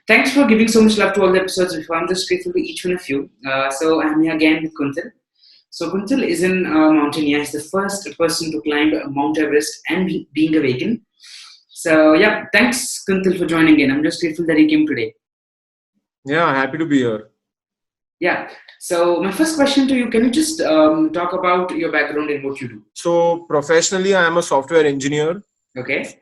Thanks for giving so much love to all the episodes before. I'm just grateful to each one of you. So I'm here again with Kuntal. So Kuntal is an mountaineer. He's the first person to climb Mount Everest and being a vegan. So yeah, thanks Kuntal for joining in. I'm just grateful that he came today. Yeah, happy to be here. Yeah. So my first question to you: can you just talk about your background and what you do? So, professionally, I am a software engineer. Okay.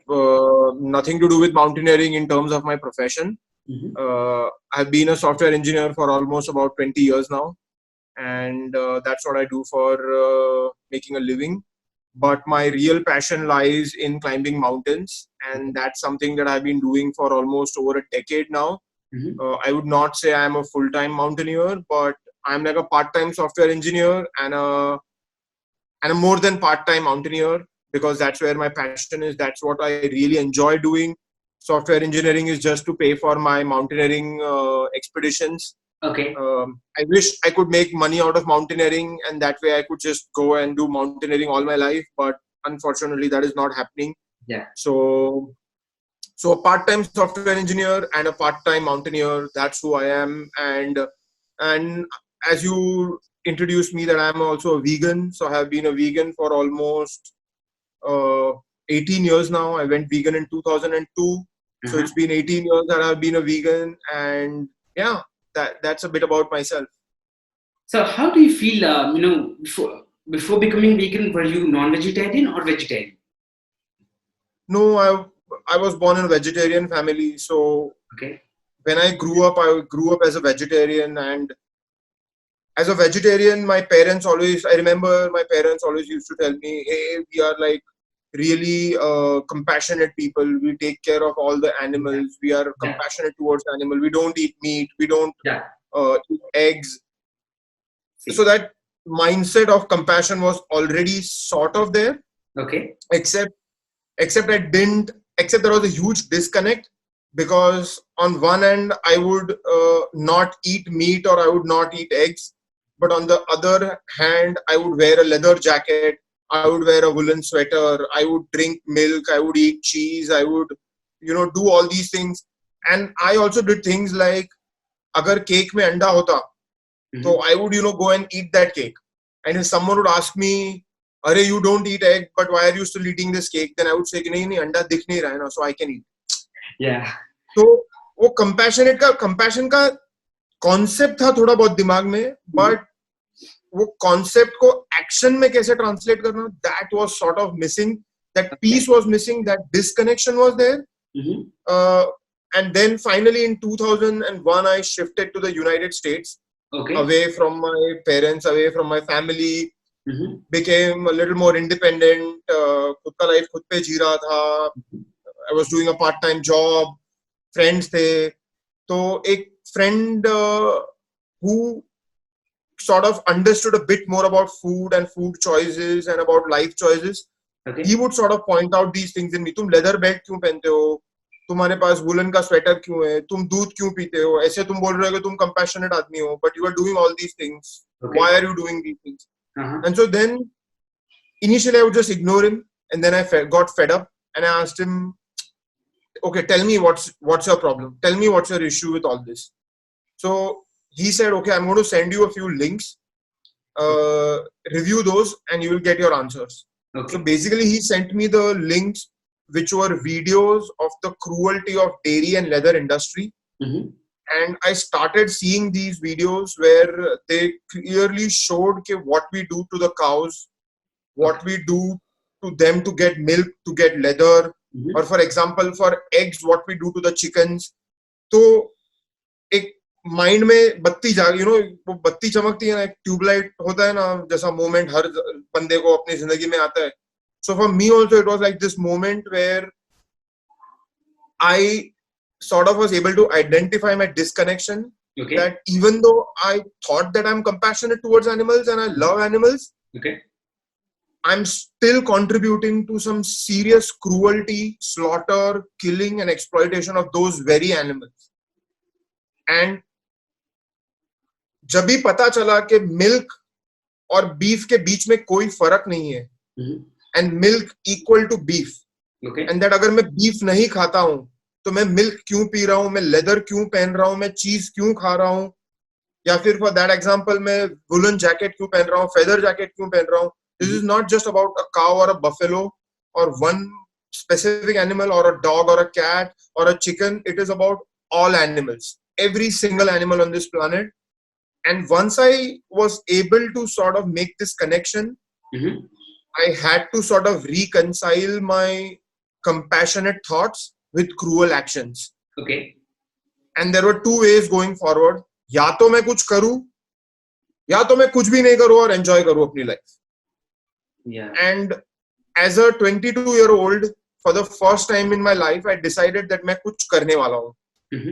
Nothing to do with mountaineering in terms of my profession. Mm-hmm. I've been a software engineer for almost about 20 years now, and that's what I do for making a living. But my real passion lies in climbing mountains, and that's something that I've been doing for almost over a decade now. Mm-hmm. I would not say I'm a full-time mountaineer, but I'm like a part-time software engineer and a more than part-time mountaineer, because that's where my passion is. That's what I really enjoy doing. Software engineering is just to pay for my mountaineering expeditions. Okay. I wish I could make money out of mountaineering, and that way I could just go and do mountaineering all my life, but unfortunately that is not happening. Yeah. So a part-time software engineer and a part-time mountaineer, that's who I am. And as you introduced me, that I'm also a vegan. So I have been a vegan for almost uh, 18 years now. I went vegan in 2002. So Uh-huh. it's been 18 years that I've been a vegan. And yeah, that's a bit about myself. So how do you feel? Before becoming vegan, were you non-vegetarian or vegetarian? No, I was born in a vegetarian family. So Okay. when I grew up as a vegetarian. And as a vegetarian, I remember my parents always used to tell me, hey, we are like really compassionate people. We take care of all the Yeah. animals. We are Yeah. compassionate towards animal. We don't eat meat. We don't Yeah. eat eggs. So See. that mindset of compassion was already sort of there, Okay. except except I didn't. Except there was a huge disconnect, because on one end I would not eat meat or I would not eat eggs, but on the other hand I would wear a leather jacket. I would wear a woolen sweater. I would drink milk. I would eat cheese. I would, do all these things. And I also did things like, agar cake mein anda hota, Mm-hmm. so I would, go and eat that cake. And if someone would ask me, "Arey, you don't eat egg, but why are you still eating this cake?" Then I would say, "नहीं नहीं अंडा दिख नहीं रहा है ना, so I can eat." Yeah. तो वो कंपैशन का कॉन्सेप्ट था थोड़ा बहुत दिमाग में, Mm-hmm. बट वो कॉन्सेप्ट को एक्शन में कैसे ट्रांसलेट करना, that was sort of missing. That Okay. Piece was missing. That disconnection was there. Mm-hmm. And then finally in 2001 I shifted to the United States, Okay. away from my parents, away from my family, Mm-hmm. became a little more independent. खुद का life खुद पे जी रहा था. I was doing a part time job. Friends थे. तो एक friend who sort of understood a bit more about food and food choices and about life choices, Okay. he would sort of point out these things in me. तुम leather belt क्यों पहनते हो? तुम्हारे पास woollen का sweater क्यों है? तुम दूध क्यों पीते हो? ऐसे तुम बोल रहे हो कि तुम compassionate आदमी हो, but you are doing all these things. Okay. Why are you doing these things? Uh-huh. And so then initially I would just ignore him, and then I got fed up, and I asked him, okay, tell me what's your problem? Tell me what's your issue with all this. So he said, okay, I'm going to send you a few links. Uh, Review those, and you will get your answers. Okay. So basically, he sent me the links, which were videos of the cruelty of dairy and leather industry. Mm-hmm. And I started seeing these videos where they clearly showed what we do to the cows, what we do to them to get milk, to get leather, Mm-hmm. or for example, for eggs, what we do to the chickens. तो एक mind में बत्ती जाग, वो बत्ती चमकती है ना, एक ट्यूबलाइट होता है ना, जैसा मोमेंट हर बंदे को अपनी जिंदगी में आता है. So for me also it was like this moment where I sort of was able to identify my disconnection. Okay. That even though I thought that I'm compassionate towards animals and I love animals, Okay. I'm still contributing to some serious cruelty, slaughter, killing and exploitation of those very animals. And जब भी पता चला कि milk और beef के बीच में कोई फर्क नहीं है, Mm-hmm. And milk equal to beef, Okay. And that अगर मैं बीफ नहीं खाता हूं तो मैं मिल्क क्यों पी रहा हूँ, मैं लेदर क्यों पहन रहा हूँ, मैं चीज क्यों खा रहा हूँ, या फिर फॉर दैट एग्जांपल मैं वुलन जैकेट क्यों पहन रहा हूँ, फेदर जैकेट क्यों पहन रहा हूँ. This is not just about a cow और अ बफेलो और one specific animal or a dog or a cat or a chicken. It is about all animals, every single animal on this planet. And once I was able to sort of make this connection, I had to sort of reconcile my compassionate thoughts with cruel actions. Okay. And there were two ways going forward. या तो मैं कुछ करूं या तो मैं कुछ भी नहीं करूं और एंजॉय करूं अपनी life. And as a 22-year-old, for the first time in my life, I decided that मैं कुछ करने वाला हूं.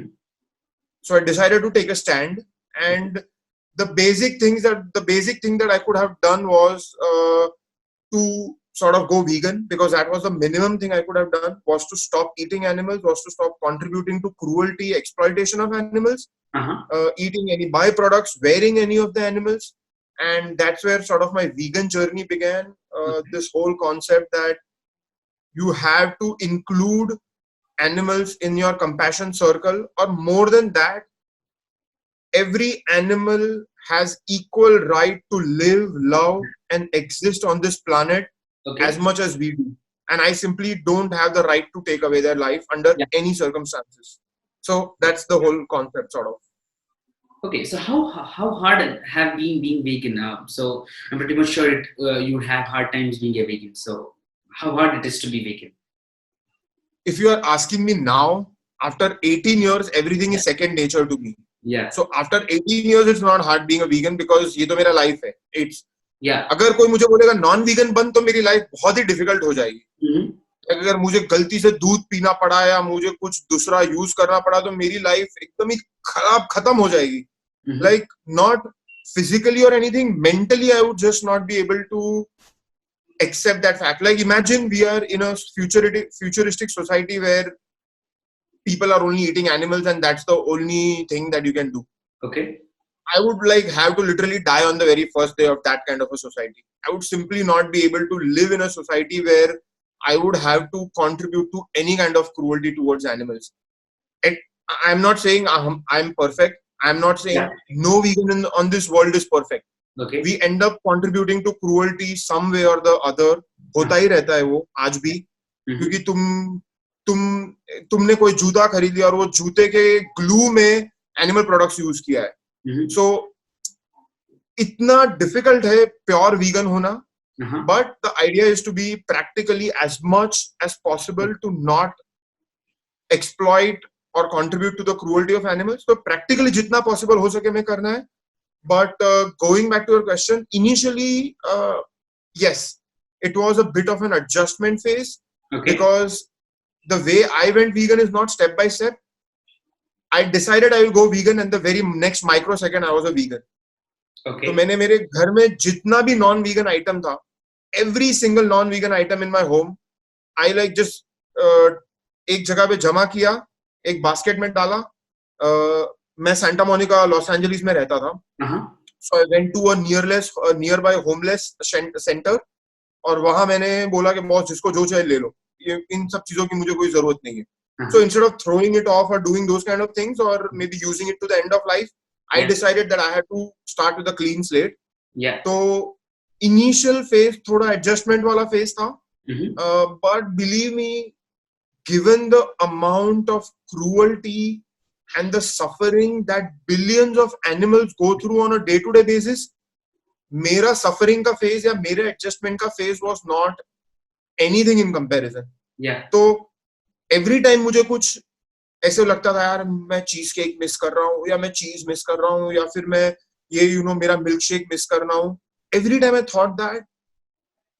So I decided to take a stand, and the basic thing that I could have done was to sort of go vegan, because that was the minimum thing I could have done, was to stop eating animals, was to stop contributing to cruelty, exploitation of animals, eating any byproducts, wearing any of the animals. And that's where sort of my vegan journey began. This whole concept that you have to include animals in your compassion circle, or more than that, every animal has equal right to live, love, and exist on this planet as much as we do. And I simply don't have the right to take away their life under any circumstances. So that's the whole concept, sort of. Okay, so how hard have been being vegan? So I'm pretty much sure you have hard times being a vegan. So how hard it is to be vegan? If you are asking me now, after 18 years, everything is second nature to me. Yeah. So after 18 years, it's not hard being a vegan, because ये तो मेरा life है. It's yeah. अगर कोई मुझे बोलेगा non vegan बन, तो मेरी लाइफ बहुत ही डिफिकल्ट हो जाएगी. अगर मुझे गलती से दूध पीना पड़ा या मुझे कुछ दूसरा यूज करना पड़ा, तो मेरी लाइफ एकदम ही खत्म हो जाएगी. Like, not physically or anything, mentally I would just not be able to accept that fact. Like, imagine we are in a futuristic society where people are only eating animals and that's the only thing that you can do. Okay. I would like have to literally die on the very first day of that kind of a society. I would simply not be able to live in a society where I would have to contribute to any kind of cruelty towards animals. And I'm not saying I'm perfect. I'm not saying no vegan on this world is perfect. Okay. We end up contributing to cruelty some way or the other. होता ही रहता है वो आज भी, क्योंकि तुमने कोई जूता खरीद लिया और वो जूते के ग्लू में एनिमल प्रोडक्ट्स यूज किया है. So इतना डिफिकल्ट है प्योर वीगन होना. But the idea is to be practically as much as possible to not exploit or contribute to the cruelty of animals. So practically जितना possible हो सके मैं करना है. But going back to your question, initially, yes, it was a bit of an adjustment phase. Okay. Because the way I went vegan is not step by step. I decided I will go vegan, and the very next microsecond I was a vegan. Okay. तो मैंने मेरे घर में जितना भी non-vegan item था, every single non-vegan item in my home, I like just एक जगह पे जमा किया, एक बास्केट में डाला. मैं सेंटा मोनिका लॉस एंजलिस में रहता था. So I went to a nearby homeless center, और वहां मैंने बोला कि बॉस जिसको जो चाहिए ले लो, ये इन सब चीजों की मुझे कोई जरूरत नहीं है. So instead of throwing it off or doing those kind of things, or maybe using it to the end of life, I decided that I had to start with a clean slate. Yeah. So initial phase थोड़ा adjustment वाला phase था. But believe me, given the amount of cruelty and the suffering that billions of animals go through on a day-to-day basis, मेरा suffering का phase या मेरे adjustment का phase was not anything in comparison. Yeah. तो every time मुझे कुछ ऐसे लगता था, यार मैं चीज केक मिस कर रहा हूँ, या मैं चीज मिस कर रहा हूँ, या फिर मैं ये मेरा मिल्क शेक मिस कर रहा हूँ. Every time I thought that,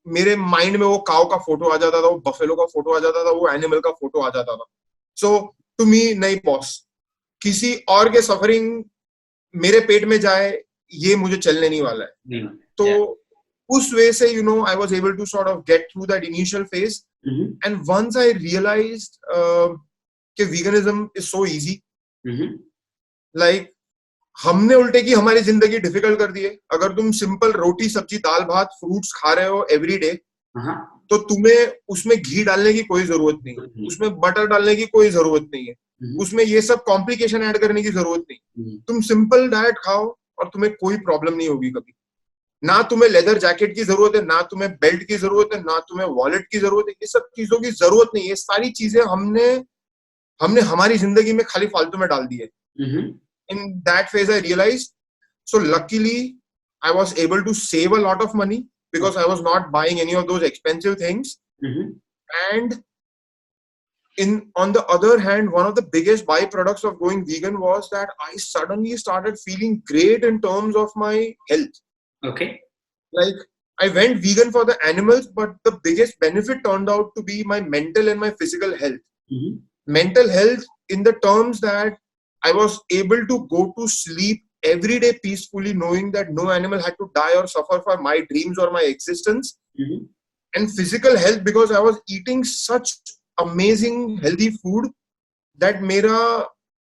मेरे माइंड में वो काउ का फोटो आ जाता था, वो बफेलो का फोटो आ जाता था, वो एनिमल का फोटो आ जाता था. सो टू मी, नहीं बॉस, किसी और के सफरिंग मेरे पेट में जाए, ये मुझे चलने नहीं वाला है. तो उस वे से I was able to sort of get through that initial phase. And once I realized कि veganism is so easy, like हमने उल्टे की हमारी जिंदगी डिफिकल्ट कर दी है. अगर तुम सिंपल रोटी सब्जी दाल भात फ्रूट्स खा रहे हो एवरी डे, तो तुम्हें उसमें घी डालने की कोई जरूरत नहीं है, उसमें बटर डालने की कोई जरूरत नहीं है, उसमें ये सब कॉम्प्लिकेशन ऐड करने की जरूरत नहीं। तुम सिंपल डाइट खाओ और तुम्हें कोई प्रॉब्लम नहीं होगी कभी। ना तुम्हें लेदर जैकेट की जरूरत है, ना तुम्हें बेल्ट की जरूरत है, ना तुम्हें वॉलेट की जरूरत है, ये सब चीजों की जरूरत नहीं है। ये सारी चीजें हमने हमने हमारी जिंदगी में खाली फालतू में डाल दी है। In that phase I realise, so luckily I was able to save a lot of money because I was not buying any of those expensive things. And on the other hand, one of the biggest byproducts of going vegan was that I suddenly started feeling great in terms of my health. Okay. Like, I went vegan for the animals, but the biggest benefit turned out to be my mental and my physical health. Mental health in the terms that I was able to go to sleep every day peacefully, knowing that no animal had to die or suffer for my dreams or my existence. And physical health because I was eating such amazing healthy food that मेरा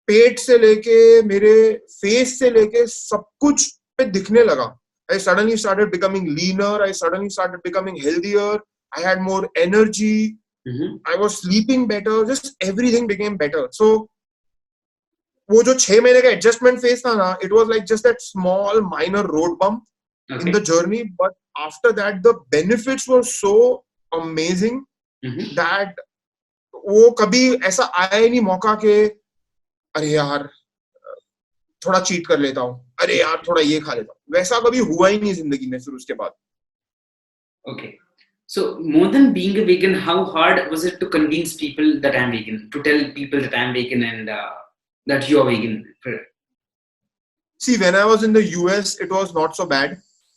पेट से लेके मेरे face से लेके सब कुछ पे दिखने लगा. I suddenly started becoming leaner. I suddenly started becoming healthier. I had more energy. I was sleeping better. Just everything became better. So वो जो 6 महीने का एडजस्टमेंट फेज था ना, it was like just that small minor road bump in the journey, but after that the benefits were so amazing that वो कभी ऐसा आया ही नहीं मौका के अरे यार थोड़ा चीट कर लेता हूँ, अरे यार थोड़ा ये खा लेता हूँ, वैसा कभी हुआ ही नहीं जिंदगी में फिर उसके बाद. Okay. So more than being a vegan, how hard was it to convince people that I'm vegan, to tell people that I'm vegan and that you're vegan? See, when I was in the US, it was not so bad.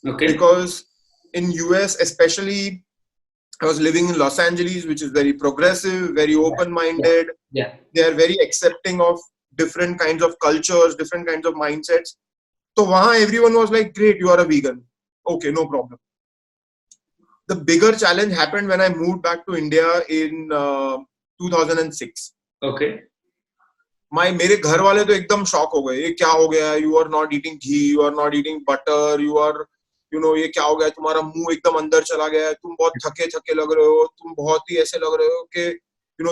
Okay. Because in US, especially, I was living in Los Angeles, which is very progressive, very open-minded. Yeah. They are very accepting of different kinds of cultures, different kinds of mindsets. So wahan everyone was like, great, you are a vegan. Okay, no problem. The bigger challenge happened when I moved back to India in 2006. Okay. मेरे घर वाले तो एकदम shock हो गए, ये क्या हो गया, you are not eating ghee, you are not eating butter, you are ये क्या हो गया, तुम्हारा मुंह एकदम अंदर चला गया है, तुम बहुत थके थके लग रहे हो, तुम बहुत ही ऐसे लग रहे हो कि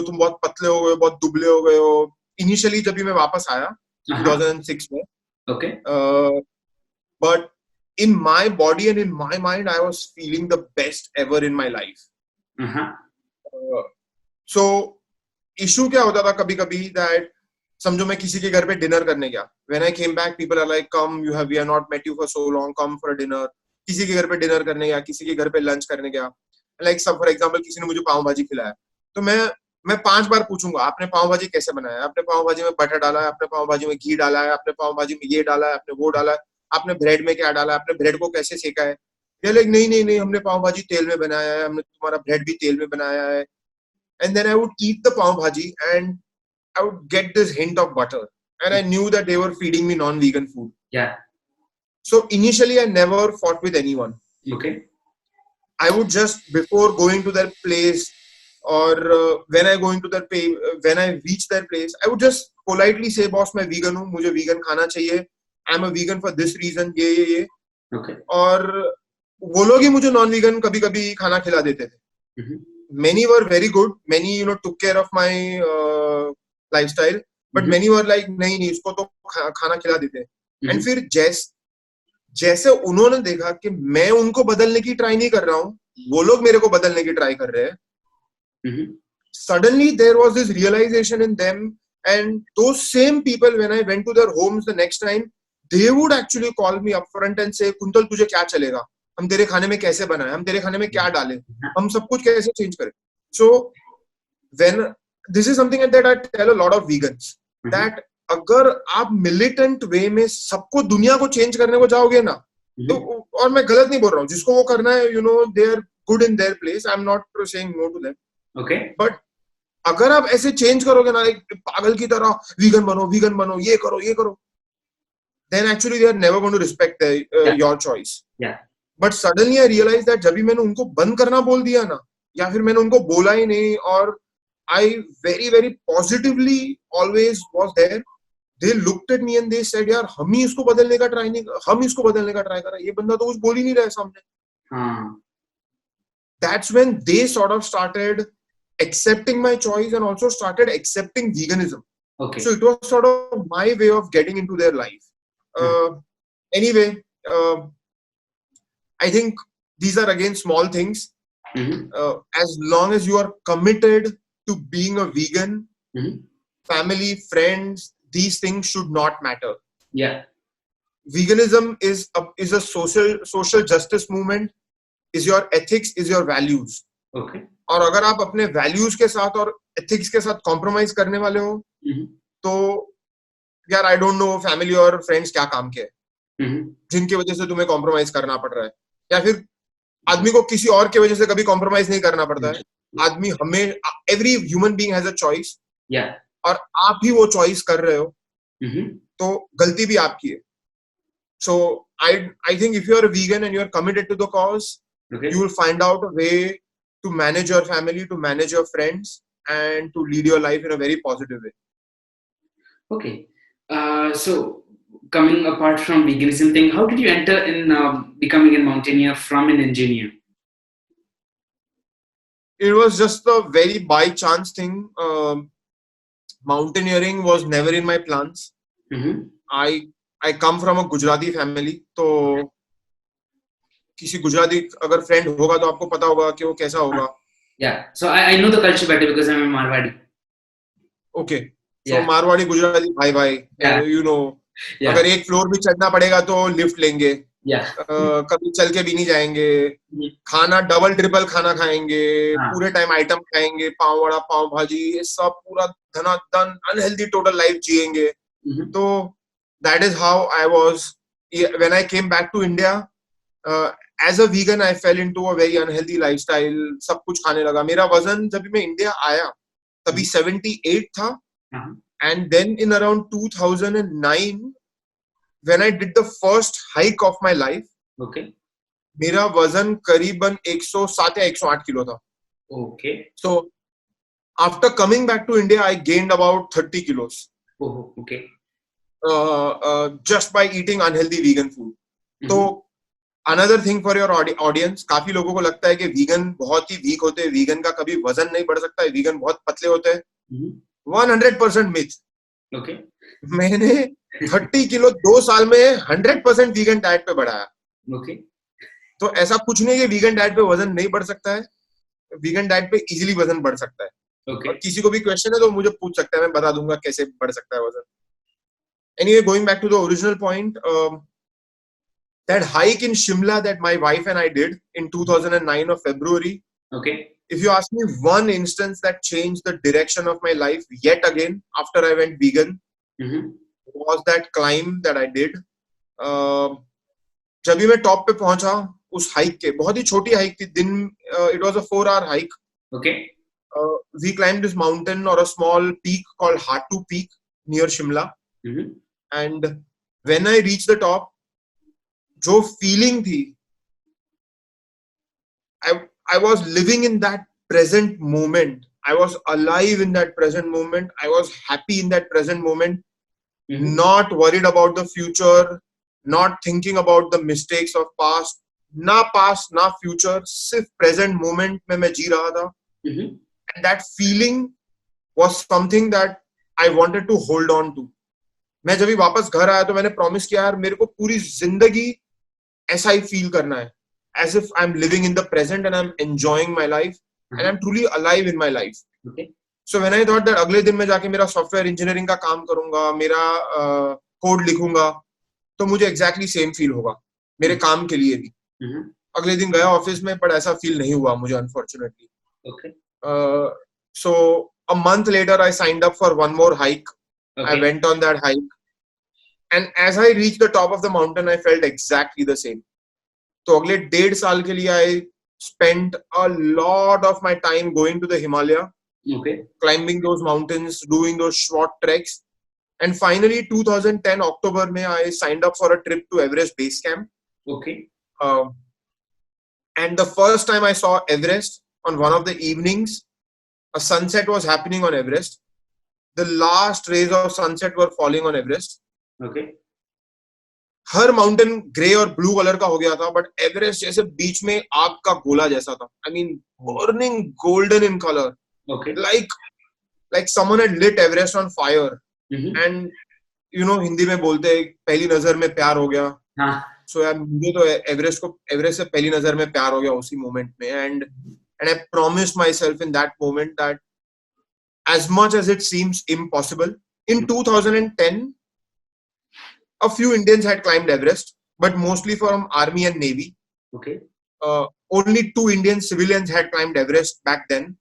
तुम बहुत पतले हो गए, बहुत दुबले हो गए हो. इनिशियली जब भी मैं वापस आया 2006 में, okay, but in my body and in my mind I was feeling the best ever in my life. So issue क्या होता था कभी कभी that समझो मैं किसी के घर पे डिनर करने गया, when I came back people are like, come, we have not met you for so long, come for a dinner. किसी के घर पे डिनर करने गया, किसी के घर पे लंच करने गया, like सब फॉर एग्जांपल किसी ने मुझे पाव भाजी खिलाया, तो मैं 5 बार पूछूंगा आपने पाव भाजी कैसे बनाया है, आपने पाव भाजी में बटर डाला है, आपने पाव भाजी में घी डाला है, आपने पाव भाजी में ये डाला है, आपने वो डाला है, आपने ब्रेड में क्या डाला है, आपने ब्रेड को कैसे सेका है. ये लाइक नहीं हमने पाव भाजी तेल में बनाया है, हमने तुम्हारा ब्रेड भी तेल में बनाया है. And then I would eat the pav bhaji and I would get this hint of butter, and I knew that they were feeding me non-vegan food. Yeah. So initially I never fought with anyone. Okay. I would just, before going to their place or when I reach their place, I would just politely say, boss मैं vegan हूँ, मुझे vegan खाना चाहिए, I'm a vegan for this reason, ये. Okay. और वो लोग ही मुझे non-vegan कभी-कभी खाना खिला देते थे. Many were very good, many took care of my lifestyle, but many were like नहीं इसको तो खाना खिला देते. And फिर जैसे उन्होंने देखा कि मैं उनको बदलने की ट्राई नहीं कर रहा हूँ, वो लोग मेरे को बदलने की ट्राई कर रहे हैं, suddenly there was this realization in them, and those same people, when I went to their homes the next time, they would actually call me up front and say, quintal तुझे क्या चलेगा, हम तेरे खाने में कैसे बनाए, हम तेरे खाने में क्या डालें, हम सब कुछ कैसे चेंज करें. So when this is something that I tell a lot of vegans, that अगर आप मिलिटेंट वे में सबको दुनिया को चेंज करने को जाओगे ना, तो और मैं गलत नहीं बोल रहा हूँ, जिसको वो करना है they are good in their place, I'm not saying no to them, okay, but अगर आप ऐसे चेंज करोगे ना एक पागल की तरह, वीगन बनो, ये करो, then actually they are never going to respect your choice. Yeah. But suddenly I realized that जब भी मैंने उनको बंद करना बोल दिया ना, या फिर मैंने उनको बोला ही नहीं, और I very very positively always was there, they looked at me and they said, यार हम ही इसको बदलने का ट्राई कर रहा है, ये बंदा तो कुछ बोल ही नहीं रहा है सामने. that's when they sort of started accepting my choice and also started accepting veganism. Okay. So it was sort of my way of getting into their life. Anyway, I think these are again small things. As long as you are committed to being a vegan, family, friends, these things should not matter. Yeah. Veganism is a social justice movement, is your ethics, is your values. Okay. और अगर आप अपने values के साथ और ethics के साथ compromise करने वाले हो, तो यार आई डोंट नो फैमिली और फ्रेंड्स क्या काम के हैं जिनकी वजह से तुम्हें कॉम्प्रोमाइज करना पड़ रहा है, या फिर आदमी को किसी और की वजह से कभी कॉम्प्रोमाइज नहीं करना पड़ता है. आदमी हमें every human being has a choice, और आप ही वो चॉइस कर रहे हो, तो गलती भी आपकी है. So I think if you are a vegan and you are committed to the cause, you will find out a way to manage your family, to manage your friends, and to lead your life in a very positive way. Okay. So coming apart from veganism thing, how did you enter in becoming a mountaineer from an engineer? It was just a very by chance thing. Mountaineering was never in my plans. I come from a Gujarati family, तो किसी गुजराती अगर friend होगा तो आपको पता होगा कि वो कैसा होगा. Yeah, so I know the culture better because I'm a Marwadi. Okay, so Marwari Gujarati भाई भाई, you know, अगर एक फ्लोर भी चढ़ना पड़ेगा तो लिफ्ट लेंगे. कभी चल के भी नहीं जाएंगे. खाना डबल ट्रिपल खाना खाएंगे, पूरे टाइम आइटम खाएंगे, पाव वड़ा पाव भाजी, ये सब पूरा धनाधन अनहेल्दी टोटल लाइफ जिएंगे. तो that is how I was. When I came back to India, as a vegan, I fell into a very unhealthy lifestyle. सब कुछ खाने लगा. मेरा वजन जब मैं इंडिया आया तभी 78 था, and then in around 2009, when I did the first hike of my life, मेरा वजन करीबन 107 या 108 किलो था. Okay. So after coming back to India, I gained about 30 kilos. Oh, okay. Just by eating unhealthy vegan food. तो another thing for your audience, काफी लोगों को लगता है कि vegan बहुत ही weak होते हैं, vegan का कभी वजन नहीं बढ़ सकता है, vegan बहुत पतले होते हैं. 100% myth. Okay. मैंने 30 किलो 2 साल में 100% vegan डाइट पे बढ़ाया. Okay. तो ऐसा कुछ नहीं है कि vegan डाइट पे वजन नहीं बढ़ सकता है, vegan डाइट पे इजीली वजन बढ़ सकता है. Okay. और किसी को भी क्वेश्चन है तो मुझे पूछ सकता है, मैं बता दूंगा कैसे बढ़ सकता है वजन. Anyway, going back to the original point, that hike in Shimla that my wife and I did in 2009 of February. Okay. If you ask me one instance that changed the direction of my life yet again after I went vegan, was that climb that I did. जब भी मैं top पे पहुंचा उस hike के, बहुत ही छोटी hike थी, दिन it was a 4-hour hike. Okay. We climbed this mountain or a small peak called Hatu Peak near Shimla. And when I reached the top, जो feeling थी, I was living in that present moment. I was alive in that present moment. I was happy in that present moment. Not worried about the future, not thinking about the mistakes of past. ना past, ना future, सिर्फ present moment में मैं जी रहा था. And that feeling was something that I wanted to hold on to. मैं जब भी वापस घर आया तो मैंने प्रॉमिस किया, यार मेरे को पूरी जिंदगी ऐसा ही फील करना है, as if I'm living in the present and I'm enjoying my life and I'm truly alive in my life. Okay. So when I thought that अगले दिन मैं जाके मेरा सॉफ्टवेयर इंजीनियरिंग का काम करूंगा, मेरा कोड लिखूंगा, तो मुझे exactly same फील होगा मेरे काम के लिए भी. अगले दिन गया ऑफिस में, पर ऐसा फील नहीं हुआ मुझे, unfortunately. Okay. So a month later I signed up for one more hike. Okay. I went on that hike. And as I reached the top of the mountain, I felt exactly the same. तो अगले 1.5 साल के लिए I spent a lot of my time going to the Himalaya, climbing those mountains, doing those short treks. And finally, 2010 October में I signed up for a trip to Everest Base Camp. Okay. And the first time I saw Everest, on one of the evenings, a sunset was happening on Everest. The last rays of sunset were falling on Everest. Okay. Her mountain grey और blue colour का हो गया था, but Everest जैसे बीच में आग का गोला जैसा था. I mean burning golden in colour, Okay. like someone had lit Everest on fire. Mm-hmm. And Hindi में बोलते हैं पहली नजर में प्यार हो गया. हाँ. सो यार मुझे तो एवरेस्ट से पहली नजर में प्यार हो गया उसी मोमेंट में. And I promised my self in that moment that as much as it seems impossible, in 2010 a few Indians had climbed Everest, but mostly from Army and Navy. Okay. Only 2 Indian civilians had climbed Everest back then,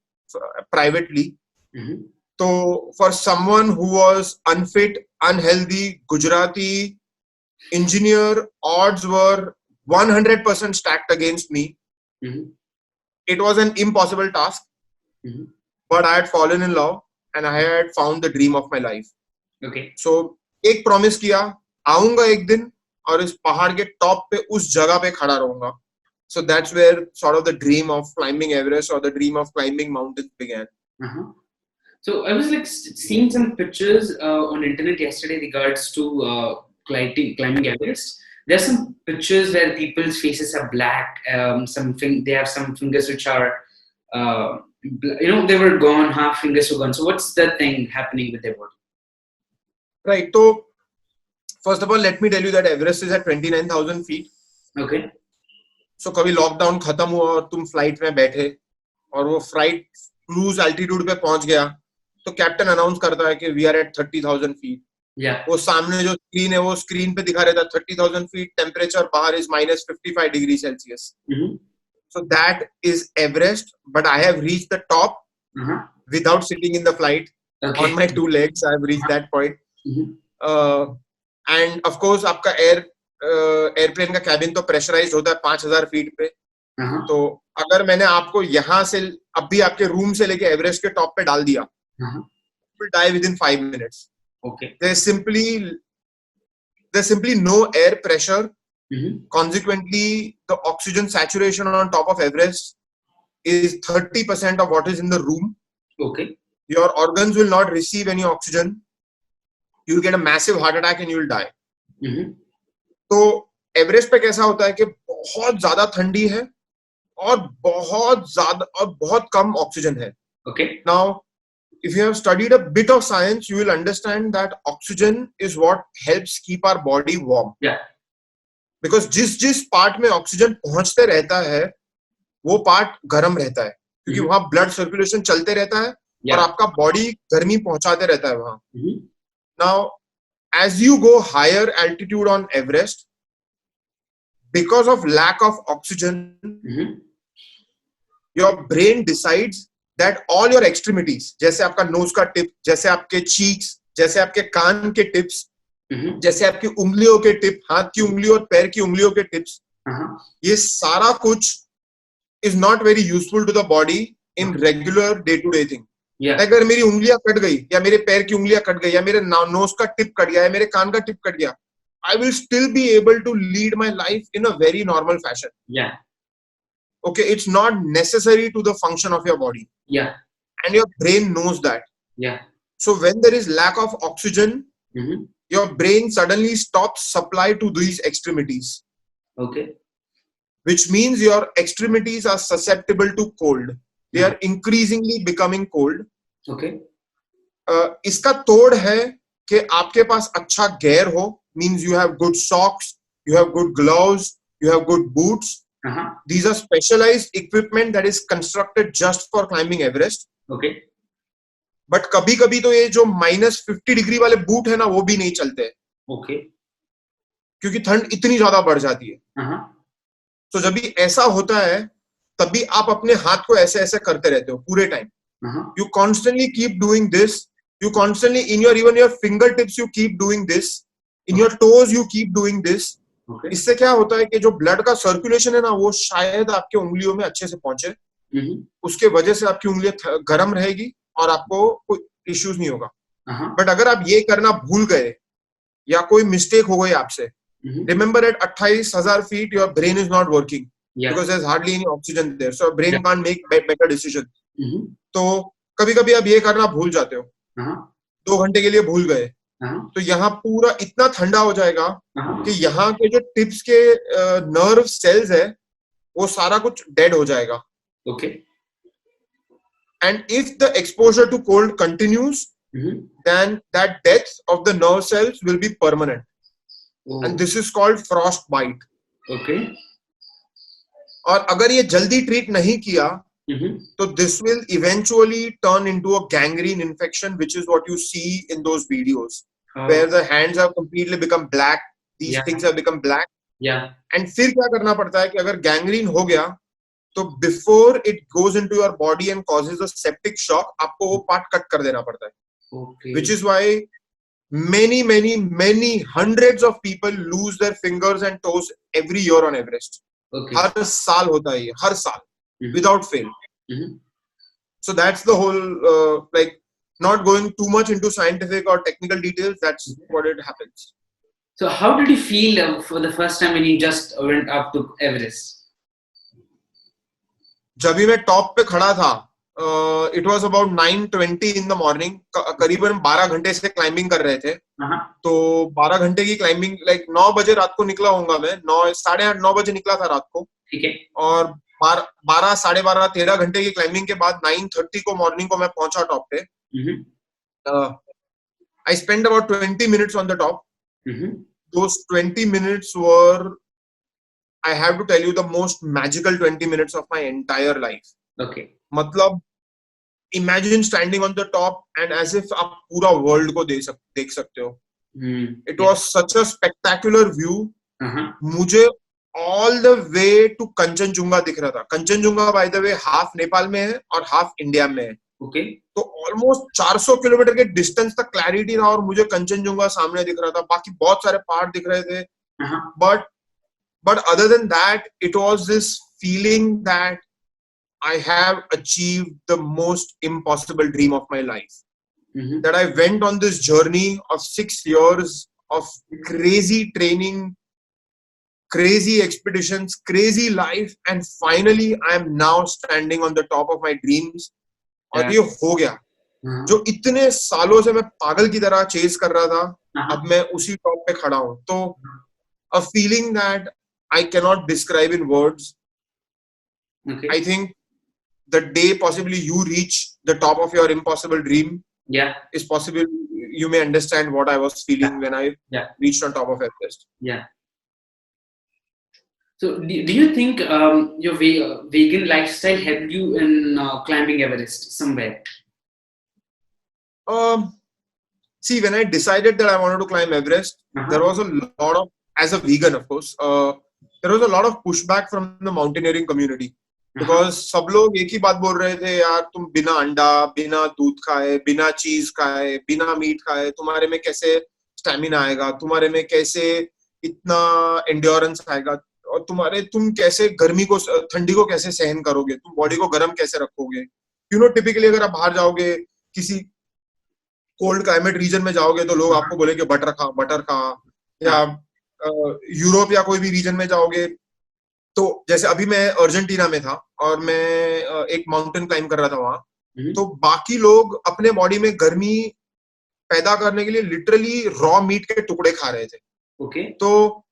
privately. Mm-hmm. So for someone who was unfit, unhealthy, Gujarati, engineer, odds were 100% stacked against me. Mm-hmm. It was an impossible task. Mm-hmm. But I had fallen in love and I had found the dream of my life. Okay. So एक promise किया, आऊंगा एक दिन और इस पहाड़ के top पे उस जगह पे खड़ा रहूंगा. So that's where sort of the dream of climbing Everest or the dream of climbing mountains began. Uh-huh. So I was like seeing some pictures on internet yesterday regards to climbing Everest. There are some pictures where people's faces are black. They have some fingers which are, they were gone. Half fingers were gone. So what's the thing happening with their body? Right. So first of all, let me tell you that Everest is at 29,000 feet. Okay. So कभी lockdown खत्म हुआ और तुम flight में बैठे और वो flight cruise altitude पे पहुंच गया, तो कैप्टन अनाउंस करता है कि वी आर एट 30,000 फीट. वो सामने जो स्क्रीन है वो स्क्रीन पे दिखा रहता है 30,000 फीट, टेम्परेचर बाहर is -55 degree Celsius. So that is Everest, but I have reached the top without sitting in the flight. Okay. On my 2 legs. I have reached that point. And of course आपका airplane का cabin तो pressurise होता है 5,000 feet पे. तो अगर मैंने आपको यहाँ से अभी आपके रूम से लेके एवरेस्ट के टॉप पे डाल दिया, will die within 5 minutes. Okay. There's simply no air pressure. Consequently, the oxygen saturation on top of Everest is 30% of what is in the room. Okay. Your organs will not receive any oxygen. You'll get a massive heart attack and you'll die. तो Everest पे कैसा होता है कि बहुत ज्यादा ठंडी है और बहुत कम ऑक्सीजन है. Okay. Now, if you have studied a bit of science, you will understand that oxygen is what helps keep our body warm. Yeah. Because जिस पार्ट में ऑक्सीजन पहुंचते रहता है वो पार्ट गर्म रहता है, क्योंकि वहां ब्लड सर्कुलेशन चलते रहता है. और आपका बॉडी गर्मी पहुंचाते रहता है वहां. Now as you go higher altitude on Everest, because of lack of oxygen, your brain decides that all your extremities, जैसे आपका नोज का टिप, जैसे आपके cheeks, जैसे आपके कान के टिप्स, जैसे आपकी उंगलियों के टिप, हाथ की उंगली और पैर की उंगलियों के टिप्स, ये सारा कुछ is not very useful to the body in regular day-to-day thing. अगर मेरी उंगलियां कट गई या मेरे पैर की उंगलियां कट गई या मेरे नोज का टिप कट गया या मेरे कान का टिप कट गया, I will still be able to lead my life in a very normal fashion. Yeah. Okay, it's not necessary to the function of your body. Yeah. And your brain knows that. Yeah. So when there is lack of oxygen, your brain suddenly stops supply to these extremities. Okay. Which means your extremities are susceptible to cold. They are increasingly becoming cold. Okay. इसका तोड़ है कि आपके पास अच्छा gear हो, means you have good socks, you have good gloves, you have good boots. These are specialized equipment that is constructed just for climbing Everest. Okay. But कभी-कभी तो ये जो -50 डिग्री वाले बूट है ना, वो भी नहीं चलते. Okay. क्योंकि ठंड इतनी ज्यादा बढ़ जाती है. तो जब भी ऐसा होता है तभी आप अपने हाथ को ऐसे ऐसे करते रहते हो पूरे time. You constantly keep doing this. You constantly in your fingertips you keep doing this. In your toes you keep doing this. Okay. इससे क्या होता है कि जो ब्लड का सर्कुलेशन है ना, वो शायद आपके उंगलियों में अच्छे से पहुंचे. उसके वजह से आपकी उंगलियां गर्म रहेगी और आपको कोई इश्यूज नहीं होगा. बट अगर आप ये करना भूल गए या कोई मिस्टेक हो गई आपसे, remember at 28,000 feet your brain is not working. Because there's hardly any oxygen there, so brain can't make better decision. तो कभी-कभी आप ये करना भूल जाते हो. 2 घंटे के लिए भूल गए, तो यहाँ पूरा इतना ठंडा हो जाएगा कि यहाँ के जो टिप्स के नर्व सेल्स है वो सारा कुछ डेड हो जाएगा. Okay. And if the exposure to cold continues, then that death of the nerve cells will be permanent. Oh. And this is called frostbite. Okay. और अगर ये जल्दी ट्रीट नहीं किया तो this will eventually turn into a gangrene infection, which is what you see in those videos where the hands have completely become black, these things have become black. And फिर क्या करना पड़ता है कि अगर gangrene हो गया तो before it goes into your body and causes a septic shock, आपको वो पार्ट कट कर देना पड़ता है. Okay. Which is why many hundreds of people lose their fingers and toes every year on Everest. Okay. हर साल होता है ये, हर साल, without fail. So that's the whole like, not going too much into scientific or technical details, that's what it happens. So how did you feel for the first time when you just went up to Everest? जब भी मैं top पे खड़ा था, it was about 9:20 in the morning. करीबन 12 घंटे से climbing कर रहे थे. तो 12 घंटे की क्लाइंबिंग, लाइक 9 बजे रात को निकला होऊंगा मैं, 8:30 9 बजे निकला था रात को. ठीक है. और 12 साढ़े 12 13 घंटे की क्लाइंबिंग के बाद 9:30 को मॉर्निंग को मैं पहुंचा टॉप पे. I spent about 20 minutes on the top. Those 20 minutes were, I have to tell you, the most magical 20 minutes of my entire life. Okay. मतलब imagine standing on the top and as if आप पूरा world को देख सकते हो. It was such a spectacular view. मुझे all the way to Kanchenjunga दिख रहा था. Kanchenjunga by the way half Nepal में है और half इंडिया में है. Okay. तो ऑलमोस्ट 400 किलोमीटर के डिस्टेंस तक क्लैरिटी था और मुझे कंचनजुंगा सामने दिख रहा था. बाकी बहुत सारे पहाड़ दिख रहे थे. But other than that, it was this feeling that I have achieved the most impossible dream of my life. That I went on this journey of 6 years of crazy training, crazy expeditions, crazy life, and finally I am now standing on the top of my dreams. और ये हो गया. जो इतने सालों से मैं पागल की तरह चेस कर रहा था, अब मैं उसी टॉप पे खड़ा हूँ. तो a feeling that I cannot describe in words. Okay. I think the day possibly you reach the top of your impossible dream, is possible you may understand what I was feeling when I reached on top of Everest. So do you think your vegan lifestyle helped you in climbing Everest somewhere? See, when I decided that I wanted to climb Everest, there was a lot of, as a vegan of course, there was a lot of pushback from the mountaineering community. Because सब लोग एक ही बात बोल रहे थे, यार तुम बिना अंडा, बिना दूध खाए, बिना चीज खाए, बिना मीट खाए, तुम्हारे में कैसे स्टैमिना आएगा, तुम्हारे में कैसे इतना एंड्योरेंस आएगा, और तुम कैसे गर्मी को, ठंडी को कैसे सहन करोगे, तुम बॉडी को गर्म कैसे रखोगे. यू नो, टिपिकली अगर आप बाहर जाओगे, किसी कोल्ड क्लाइमेट रीजन में जाओगे तो लोग आपको बोलेंगे बटर खा, या यूरोप या कोई भी रीजन में जाओगे. तो जैसे अभी मैं अर्जेंटीना में था और मैं एक माउंटेन क्लाइंब कर रहा था वहां, तो बाकी लोग अपने बॉडी में गर्मी पैदा करने के लिए लिटरली रॉ मीट के टुकड़े खा रहे थे. तो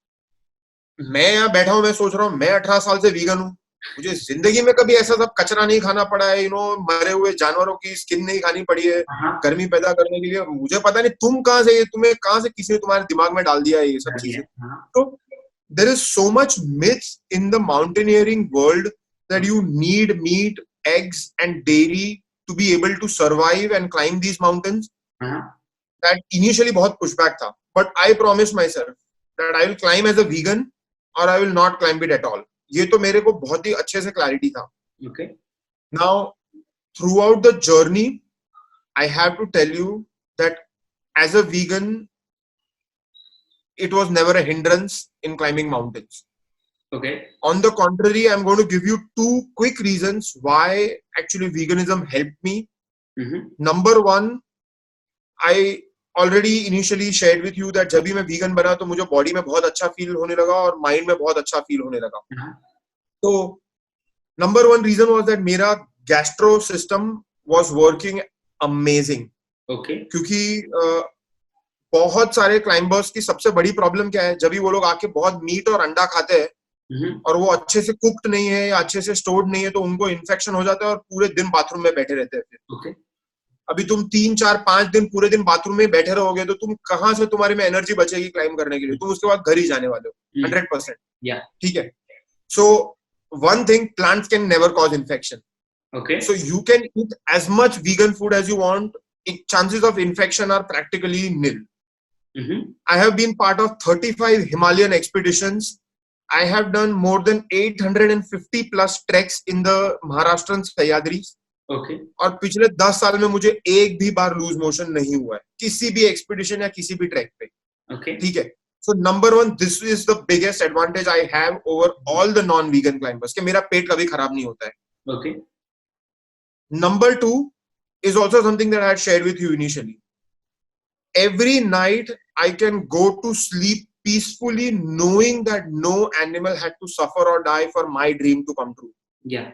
मैं यहाँ बैठा हूँ, मैं सोच रहा हूँ मैं 18 साल से वीगन हूँ, मुझे जिंदगी में कभी ऐसा सब कचरा नहीं खाना पड़ा है, मरे हुए जानवरों की स्किन नहीं खानी पड़ी है गर्मी पैदा करने के लिए. मुझे पता नहीं तुम्हें कहाँ से किसी ने तुम्हारे दिमाग में डाल दिया है ये सब चीजें. तो there is so much myth in the mountaineering world that you need meat, eggs and dairy to be able to survive and climb these mountains. That initially बहुत pushback था, but I promised myself that I will climb as a vegan or I will not climb it at all. ये तो मेरे को बहुत ही अच्छे से clarity था. Now throughout the journey I have to tell you that as a vegan it was never a hindrance in climbing mountains. On the contrary, I'm going to give you 2 quick reasons why actually veganism helped me. Number 1, I already initially shared with you that जब भी मैं vegan बना तो मुझे body में बहुत अच्छा feel होने लगा और mind में बहुत अच्छा feel होने लगा. तो number 1 reason was that मेरा gastro system was working amazing. क्योंकि बहुत सारे क्लाइंबर्स की सबसे बड़ी प्रॉब्लम क्या है, जब भी वो लोग आके बहुत मीट और अंडा खाते हैं और वो अच्छे से कुक्ड नहीं है या अच्छे से स्टोर्ड नहीं है, तो उनको इन्फेक्शन हो जाता है और पूरे दिन बाथरूम में बैठे रहते हैं फिर। Okay. अभी तुम 3 4 5 दिन पूरे दिन बाथरूम में बैठे रहोगे तो तुम कहाँ से तुम्हारे में एनर्जी बचेगी क्लाइम करने के लिए? तुम उसके बाद घर ही जाने वाले हो 100%। Yeah. ठीक है। So one thing, plants can never cause infection. Okay. So you can eat as much vegan food as you want. Chances of infection are practically nil. I have been part of 35 Himalayan expeditions. I have done more than 850 plus treks in the Maharashtrian Sahyadris. Okay. और पिछले 10 साल में मुझे एक भी बार loose motion नहीं हुआ है किसी भी एक्सपीडिशन या किसी भी ट्रैक पे. Okay. ठीक है. So number one, this is the biggest advantage I have over all the non-vegan climbers कि मेरा पेट कभी खराब नहीं होता है. Okay. Number two is also something that I had shared with you initially. Every night I can go to sleep peacefully knowing that no animal had to suffer or die for my dream to come true. Yeah.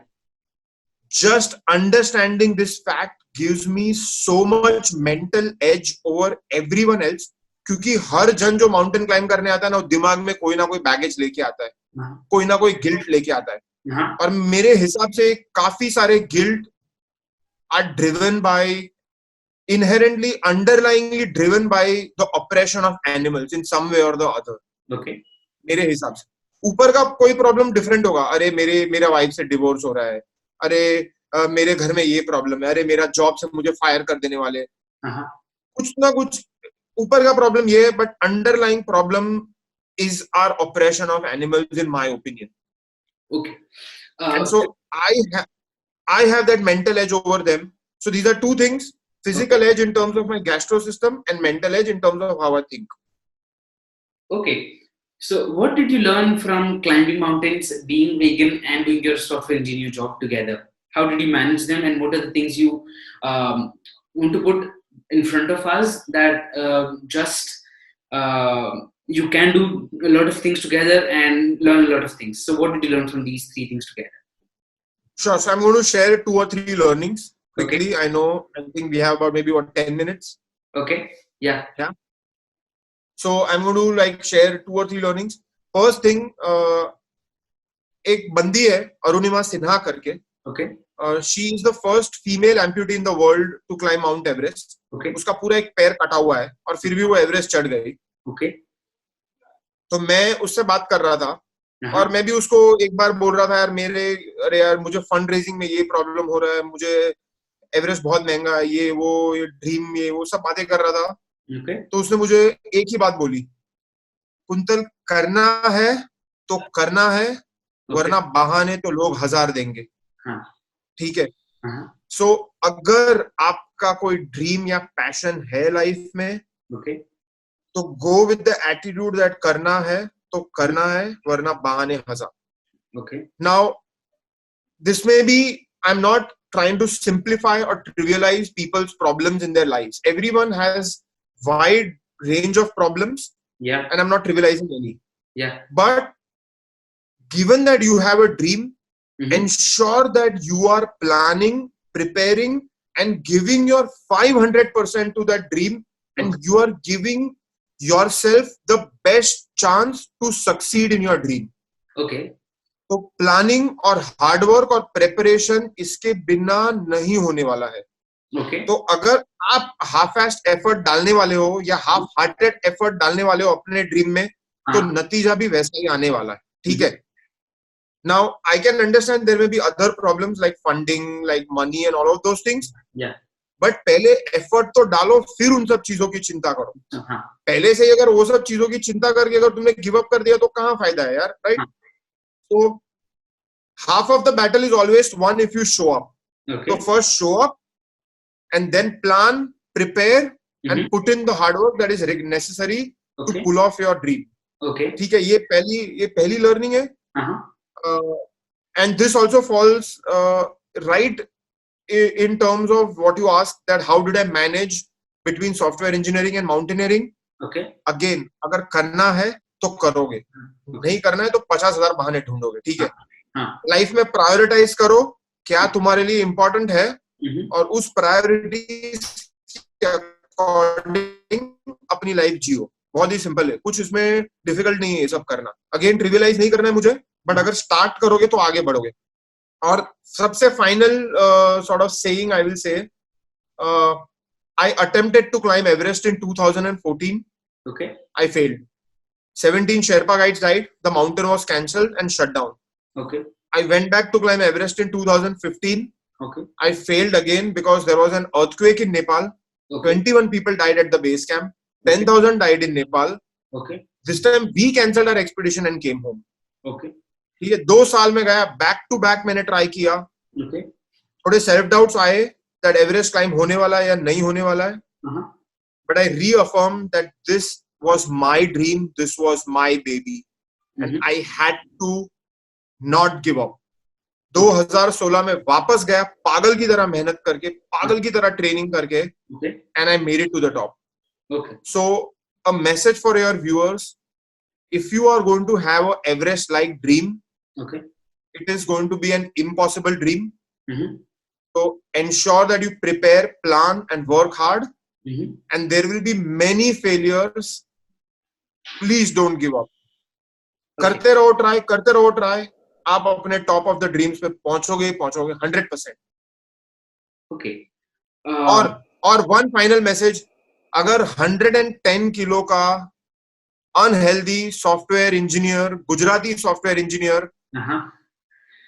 Just understanding this fact gives me so much mental edge over everyone else. क्योंकि हर जन जो mountain climb करने आता है ना, वो दिमाग में कोई ना कोई बैगेज लेके आता है, कोई ना कोई गिल्ट लेके आता है. और मेरे हिसाब से काफी सारे guilt are driven by, inherently, underlyingly driven by the oppression of animals in some way or the other. Okay. मेरे हिसाब से ऊपर का कोई प्रॉब्लम डिफरेंट होगा. अरे मेरे वाइफ से डिवोर्स हो रहा है, अरे मेरे घर में ये प्रॉब्लम है, अरे मेरा जॉब से मुझे फायर कर देने वाले, कुछ ना कुछ ऊपर का प्रॉब्लम ये है. But underlying problem is our operation of animals in my opinion. Okay. And so I have that mental edge over them. So these are two things: physical edge in terms of my gastro system and mental edge in terms of how I think. Okay. So what did you learn from climbing mountains, being vegan, and doing your software engineer job together? How did you manage them, and what are the things you want to put in front of us that you can do a lot of things together and learn a lot of things? So what did you learn from these three things together? Sure. So I'm going to share 2 or 3 learnings quickly. Okay. I think we have about maybe 10 minutes. Okay. Yeah. So I'm going to share 2 or 3 learnings. First thing, एक बंदी है अरुणिमा सिन्हा करके. Okay. She is the first female amputee in the world to climb Mount Everest. Okay. उसका पूरा एक पैर कटा हुआ है और फिर भी वो एवरेस्ट चढ़ गई. Okay. तो मैं उससे बात कर रहा था और मैं भी उसको एक बार बोल रहा था, अरे यार मुझे फंड रेजिंग में ये प्रॉब्लम हो रहा है, मुझे एवरेस्ट बहुत महंगा है, ये ड्रीम, ये वो सब बातें कर रहा था. Okay. तो उसने मुझे एक ही बात बोली, कुंतल करना है तो करना है, वरना बहाने तो लोग 1000 देंगे. ठीक है. सो अगर आपका कोई ड्रीम या पैशन है लाइफ में, तो go with the attitude that करना है तो करना है, वरना बहाने 1000. Okay. Now, this may be, I'm not trying to simplify or trivialize people's problems in their lives. Everyone has wide range of problems. Yeah. And I'm not trivializing any. Yeah. But given that you have a dream, ensure that you are planning, preparing, and giving your 500% to that dream, and you are giving yourself the best chance to succeed in your dream. Okay. तो planning और hard work और preparation इसके बिना नहीं होने वाला है. Okay. तो अगर आप हाफ एस्ट एफर्ट डालने वाले हो या हाफ हार्टेड एफर्ट डालने वाले हो अपने ड्रीम में, तो नतीजा भी वैसा ही आने वाला है. ठीक है. Now I can understand there may be other problems like funding, like money and all of those things. Yeah. But पहले एफर्ट तो डालो, फिर उन सब चीजों की चिंता करो. पहले से ही अगर वो सब चीजों की चिंता करके अगर तुमने गिव अप कर दिया तो कहाँ फायदा है यार, right? So half of the battle is always won if you show up. Okay. So first show up and then plan, prepare and put in the hard work that is necessary to pull off your dream. Okay. ठीक है. ये पहली learning है. And this also falls right in terms of what you asked, that how did I manage between software engineering and mountaineering. Okay. Again, अगर करना है तो करोगे, नहीं करना है तो 50,000 बहाने ढूंढोगे. ठीक है. लाइफ में प्रायोरिटाइज करो क्या तुम्हारे लिए इंपॉर्टेंट है, और उस प्रायोरिटी के अकॉर्डिंग अपनी लाइफ जियो. बहुत ही सिंपल है, कुछ इसमें डिफिकल्ट नहीं है ये सब करना. अगेन ट्रिवियलाइज नहीं करना है मुझे, बट अगर स्टार्ट करोगे तो आगे बढ़ोगे. और सबसे final sort of saying I will say, I attempted to climb Everest in 2014. Okay. I failed. 17 Sherpa guides died. The mountain was cancelled and shut down. Okay. I went back to climb Everest in 2015. Okay. I failed again because there was an earthquake in Nepal. Okay. 21 people died at the base camp. 10,000 died in Nepal. Okay. This time we cancelled our expedition and came home. Okay. ठीक है, 2 साल में गया, back to back मैंने try किया. Okay. थोड़े self doubts आए that Everest climb होने वाला है या नहीं होने वाला है. But I reaffirmed that this was my dream, this was my baby, and I had to not give up. 2016 में वापस गया पागल की तरह मेहनत करके, पागल की तरह ट्रेनिंग करके, and I made it to the top. Okay. So a message for your viewers: if you are going to have a Everest-like dream, okay, it is going to be an impossible dream. So ensure that you prepare, plan, and work hard. And there will be many failures. Please don't give up. करते रहो try. आप अपने top of the dreams पे पहुंचोगे 100%. Okay. और one final message, अगर 110 kilo का unhealthy software engineer, Gujarati software engineer,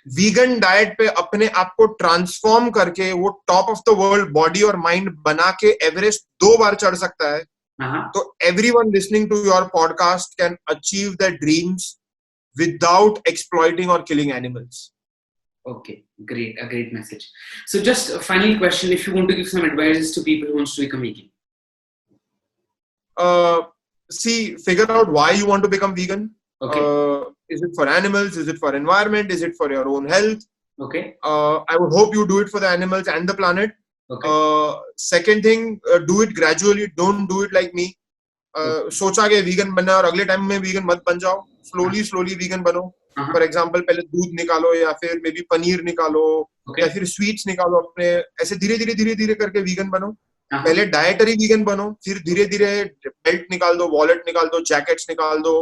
vegan diet पे अपने आप को ट्रांसफॉर्म करके वो top of the world body और माइंड बना के एवरेस्ट 2 बार चढ़ सकता है, तो everyone listening to your podcast can achieve their dreams without exploiting और killing animals. Okay, great, a great message. So just a final question, if you want to give some advice to people who wants to become vegan. See, figure out why you want to become vegan. Okay. Is it for animals? Is it for environment? Is it for your own health? Okay. I would hope you do it for the animals and the planet. Okay. Second thing, do it gradually. Don't do it like me. सोचा के vegan बनना और अगले time में vegan मत बन जाओ. Slowly vegan बनो. For example, पहले दूध निकालो या फिर maybe पनीर निकालो या फिर sweets निकालो अपने. ऐसे धीरे करके vegan बनो. पहले डाइटरी वीगन बनो, फिर धीरे धीरे बेल्ट निकाल दो, वॉलेट निकाल दो, जैकेट्स निकाल दो.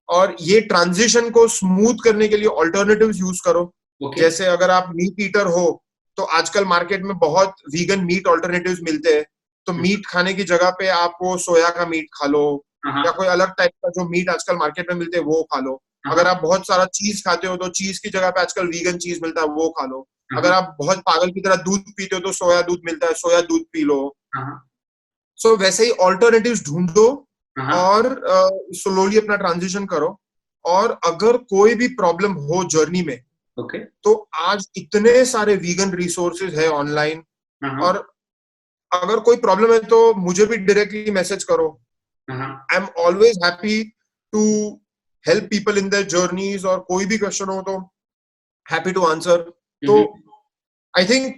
और ये ट्रांजिशन को स्मूथ करने के लिए ऑल्टरनेटिव्स यूज करो. जैसे अगर आप मीट ईटर हो तो आजकल मार्केट में बहुत वीगन मीट ऑल्टरनेटिव्स मिलते हैं. तो मीट खाने की जगह पे आप वो सोया का मीट खा लो या कोई अलग टाइप का जो मीट आजकल मार्केट में मिलते हैं वो खा लो. अगर आप बहुत सारा चीज खाते हो तो चीज की जगह पे आजकल वीगन चीज मिलता है, वो खा लो. अगर आप बहुत पागल की तरह दूध पीते हो तो सोया दूध मिलता है, सोया दूध पी लो. सो वैसे ही ऑल्टरनेटिव्स ढूंढो और स्लोली अपना ट्रांजिशन करो. और अगर कोई भी प्रॉब्लम हो जर्नी में, तो आज इतने सारे वीगन रिसोर्सेज है ऑनलाइन. और अगर कोई प्रॉब्लम है तो मुझे भी डायरेक्टली मैसेज करो. I am always happy to help people in their journeys. और कोई भी क्वेश्चन हो तो happy to answer. So I think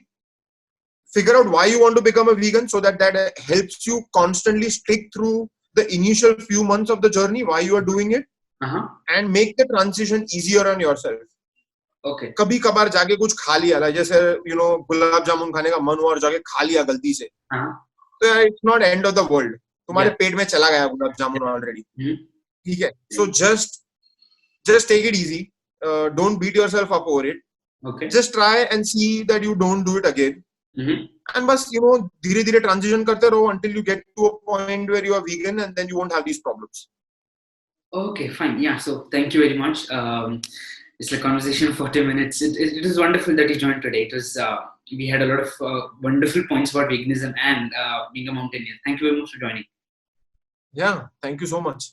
figure out why you want to become a vegan so that helps you constantly stick through the initial few months of the journey, why you are doing it, and make the transition easier on yourself. Okay. कभी कभार जाके कुछ खा लिया, जैसे गुलाब जामुन खाने का मन हुआ और जाके खा लिया गलती से, तो यार it's not end of the world. तुम्हारे पेट में चला गया गुलाब जामुन ऑलरेडी. ठीक है. So just take it easy. Don't beat yourself up over it. Okay. Just try and see that you don't do it again. And बस धीरे धीरे transition करते रहो until you get to a point where you are vegan, and then you won't have these problems. Okay, fine. Yeah. So thank you very much. It's a conversation for 40 minutes. It is wonderful that you joined today. It was we had a lot of wonderful points about veganism and being a mountaineer. Thank you very much for joining. Yeah. Thank you so much.